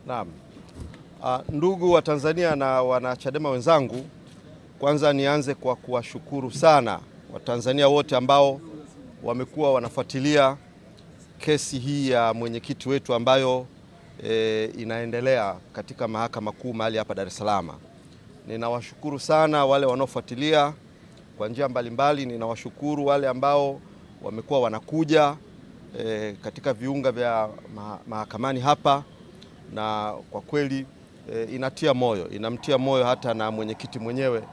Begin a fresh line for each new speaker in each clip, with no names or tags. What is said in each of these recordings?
Naam. Ndugu wa Tanzania na wanachadema wenzangu, kwanza nianze kwa kuwashukuru sana Watanzania wote ambao wamekuwa wanafuatilia kesi hii ya mwenyekiti wetu ambayo inaendelea katika Mahakama Kuu mahali hapa Dar es Salaam. Ninawashukuru sana wale wanaofuatilia kwa njia mbalimbali. Ninawashukuru wale ambao wamekuwa wanakuja katika viunga vya mahakamani hapa, na kwa kweli inatia moyo, inamtia moyo hata na mwenyekiti mwenyewe,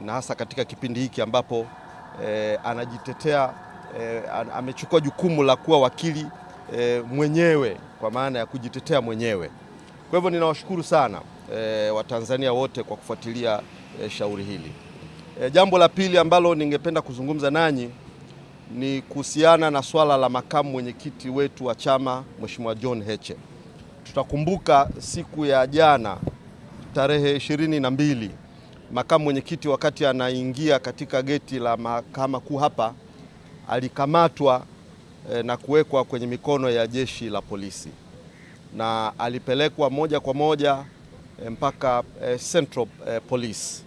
na hasa katika kipindi hiki ambapo anajitetea, amechukua jukumu la kuwa wakili mwenyewe, kwa maana ya kujitetea mwenyewe. Kwa hivyo ninawashukuru sana Watanzania wote kwa kufuatilia shauri hili. Jambo la pili ambalo ningependa kuzungumza nanyi ni kuhusiana na swala la makamu mwenyekiti wetu wa chama Mheshimiwa John Heche. Tutakumbuka siku ya jana tarehe 22, makamu mwenyekiti wakati anaingia katika geti la Mahakama Kuu hapa alikamatwa na kuwekwa kwenye mikono ya jeshi la polisi, na alipelekwa moja kwa moja mpaka Central Police.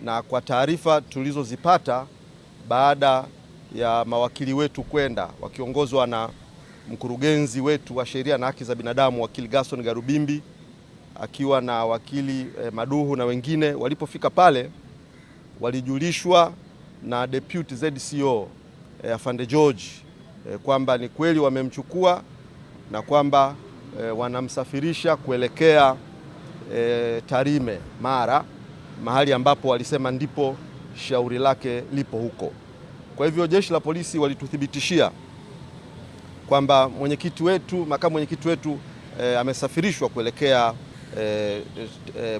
Na kwa taarifa tulizozipata baada ya mawakili wetu kwenda wakiongozwa na mkurugenzi wetu wa sheria na haki za binadamu wakili Gaston Garubimbi akiwa na wakili Maduhu na wengine, walipofika pale walijulishwa na Deputy ZCO Afande George kwamba ni kweli wamemchukua na kwamba wanamsafirisha kuelekea Tarime Mara, mahali ambapo walisema ndipo shauri lake lipo huko. Kwa hivyo jeshi la polisi walituthibitishia kwamba mwenyekiti wetu, makamu mwenyekiti wetu amesafirishwa kuelekea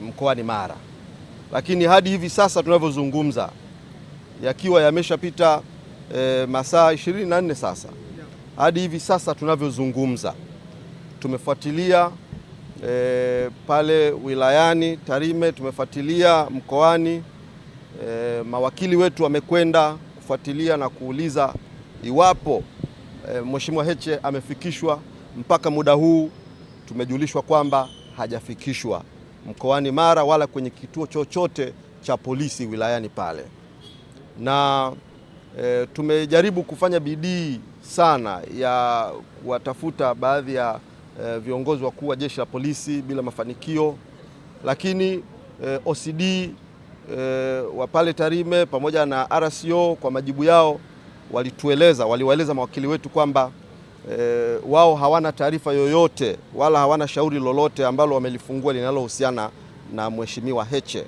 mkoani Mara. Lakini hadi hivi sasa tunavyozungumza, yakiwa yameshapita masaa 24 sasa, hadi hivi sasa tunavyozungumza, tumefuatilia pale wilayani Tarime, tumefuatilia mkoani, mawakili wetu wamekwenda kufuatilia na kuuliza iwapo Mheshimiwa Heche amefikishwa. Mpaka muda huu tumejulishwa kwamba hajafikishwa mkoani Mara wala kwenye kituo chochote cha polisi wilayani pale. Na tumejaribu kufanya bidii sana ya kuwatafuta baadhi ya viongozi wakuu wa jeshi la polisi bila mafanikio, lakini OCD wa pale Tarime pamoja na RCO kwa majibu yao waliwaeleza mawakili wetu kwamba wao hawana taarifa yoyote wala hawana shauri lolote ambalo wamelifungua linalohusiana na Mheshimiwa Heche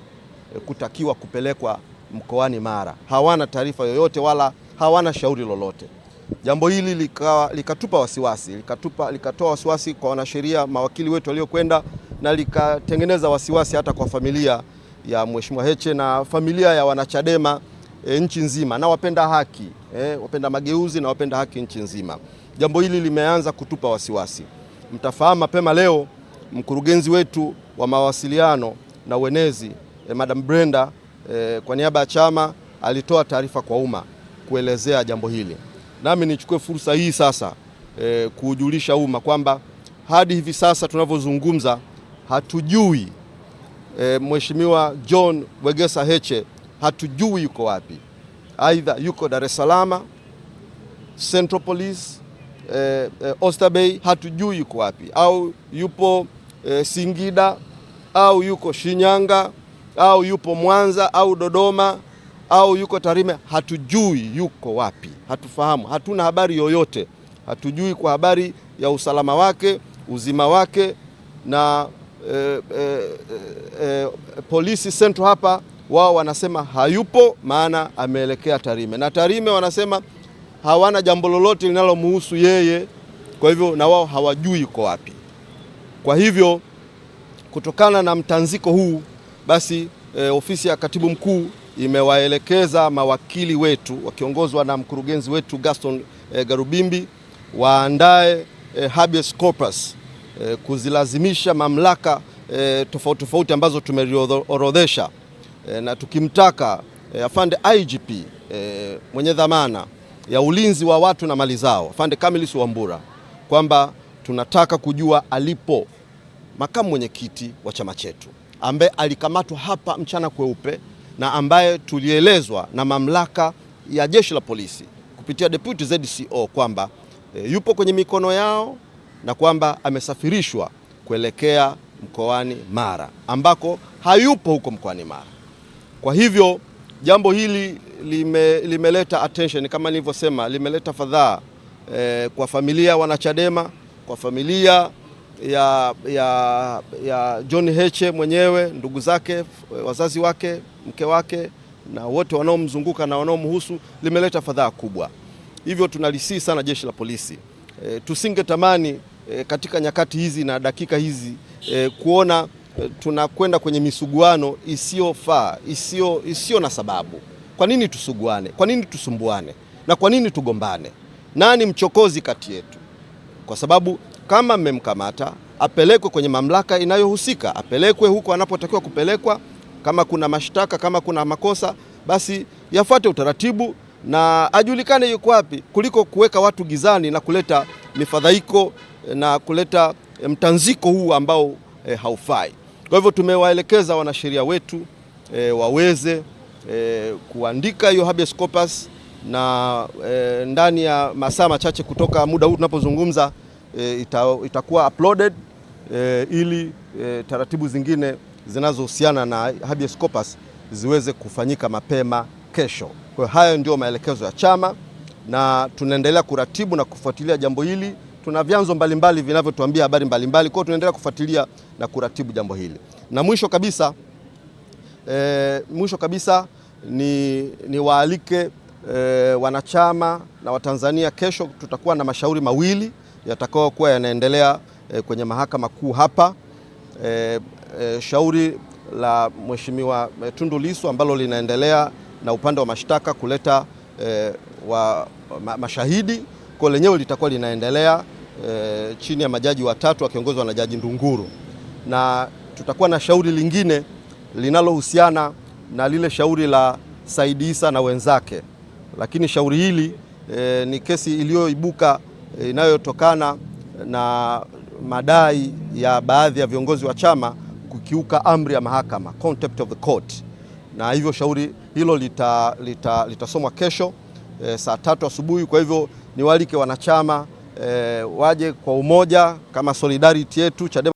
kutakiwa kupelekwa mkoani Mara. Hawana taarifa yoyote wala hawana shauri lolote. Jambo hili likatupa wasiwasi, likatoa wasiwasi kwa wanasheria, mawakili wetu waliokwenda, na likatengeneza wasiwasi hata kwa familia ya Mheshimiwa Heche na familia ya wanachadema nchi nzima na wapenda haki, wapenda mageuzi na wapenda haki nchi nzima. Jambo hili limeanza kutupa wasiwasi. Mtafahamu mapema leo mkurugenzi wetu wa mawasiliano na uenezi Madam Brenda kwa niaba ya chama alitoa taarifa kwa umma kuelezea jambo hili. Nami nichukue fursa hii sasa kujulisha umma kwamba hadi hivi sasa tunavyozungumza hatujui Mheshimiwa John Wegesa Heche, hatujui yuko wapi. Aidha yuko Dar es Salaam, Central Police, Oyster Bay, hatujui yuko wapi, au yupo Singida, au yuko Shinyanga, au yupo Mwanza au Dodoma, au yuko Tarime. Hatujui yuko wapi, hatufahamu, hatuna habari yoyote, hatujui kwa habari ya usalama wake, uzima wake. Na polisi Central hapa wao wanasema hayupo, maana ameelekea Tarime, na Tarime wanasema hawana jambo lolote linalomhusu yeye, kwa hivyo na wao hawajui yuko wapi. Kwa hivyo kutokana na mtanziko huu basi ofisi ya katibu mkuu imewaelekeza mawakili wetu wakiongozwa na mkurugenzi wetu Gaston Garubimbi waandae habeas corpus kuzilazimisha mamlaka tofauti tofauti ambazo tumeliorodhesha, na tukimtaka afande IGP mwenye dhamana ya ulinzi wa watu na mali zao, afande Camillus Wambura, kwamba tunataka kujua alipo makamu mwenyekiti wa chama chetu ambaye alikamatwa hapa mchana kweupe na ambaye tulielezwa na mamlaka ya jeshi la polisi kupitia Deputy ZCO kwamba yupo kwenye mikono yao na kwamba amesafirishwa kuelekea mkoani Mara ambako hayupo huko mkoani Mara. Kwa hivyo jambo hili limeleta attention, kama nilivyosema, limeleta fadhaa kwa familia wanachadema, kwa familia ya John Heche mwenyewe, ndugu zake, wazazi wake, mke wake na wote wanaomzunguka na wanaomhusu. Limeleta fadhaa kubwa. Hivyo tunalisii sana jeshi la polisi, tusingetamani katika nyakati hizi na dakika hizi kuona tunakwenda kwenye misuguano isiyofaa, isiyo na sababu. Kwa nini tusuguane? Kwa nini tusumbuane? Na kwa nini tugombane? Nani mchokozi kati yetu? Kwa sababu kama mmemkamata, apelekwe kwenye mamlaka inayohusika, apelekwe huko anapotakiwa kupelekwa. Kama kuna mashtaka, kama kuna makosa, basi yafuate utaratibu na ajulikane yuko wapi, kuliko kuweka watu gizani na kuleta mifadhaiko na kuleta mtanziko huu ambao haufai. Kwa hivyo tumewaelekeza wanasheria wetu waweze kuandika hiyo habeas corpus na ndani ya masaa machache kutoka muda huu tunapozungumza itakuwa uploaded ili taratibu zingine zinazohusiana na habeas corpus ziweze kufanyika mapema kesho. Kwa hiyo hayo ndio maelekezo ya chama na tunaendelea kuratibu na kufuatilia jambo hili. Tuna vyanzo mbalimbali vinavyotuambia habari mbalimbali, kwa hiyo tunaendelea kufuatilia na kuratibu jambo hili. Na mwisho kabisa ni waalike wanachama na Watanzania. Kesho tutakuwa na mashauri mawili yatakayokuwa yanaendelea kwenye mahakama kuu hapa. Shauri la Mheshimiwa Tundu Lissu ambalo linaendelea na upande wa mashtaka kuleta mashahidi, kwa lenyewe litakuwa linaendelea chini ya majaji watatu wakiongozwa na Jaji Ndunguru, na tutakuwa na shauri lingine linalohusiana na lile shauri la Said Issa na wenzake, lakini shauri hili ni kesi iliyoibuka inayotokana na madai ya baadhi ya viongozi wa chama kukiuka amri ya mahakama, contempt of the court, na hivyo shauri hilo litasomwa kesho saa 3 asubuhi. Kwa hivyo niwaalike wanachama waje kwa umoja kama solidarity yetu Chadema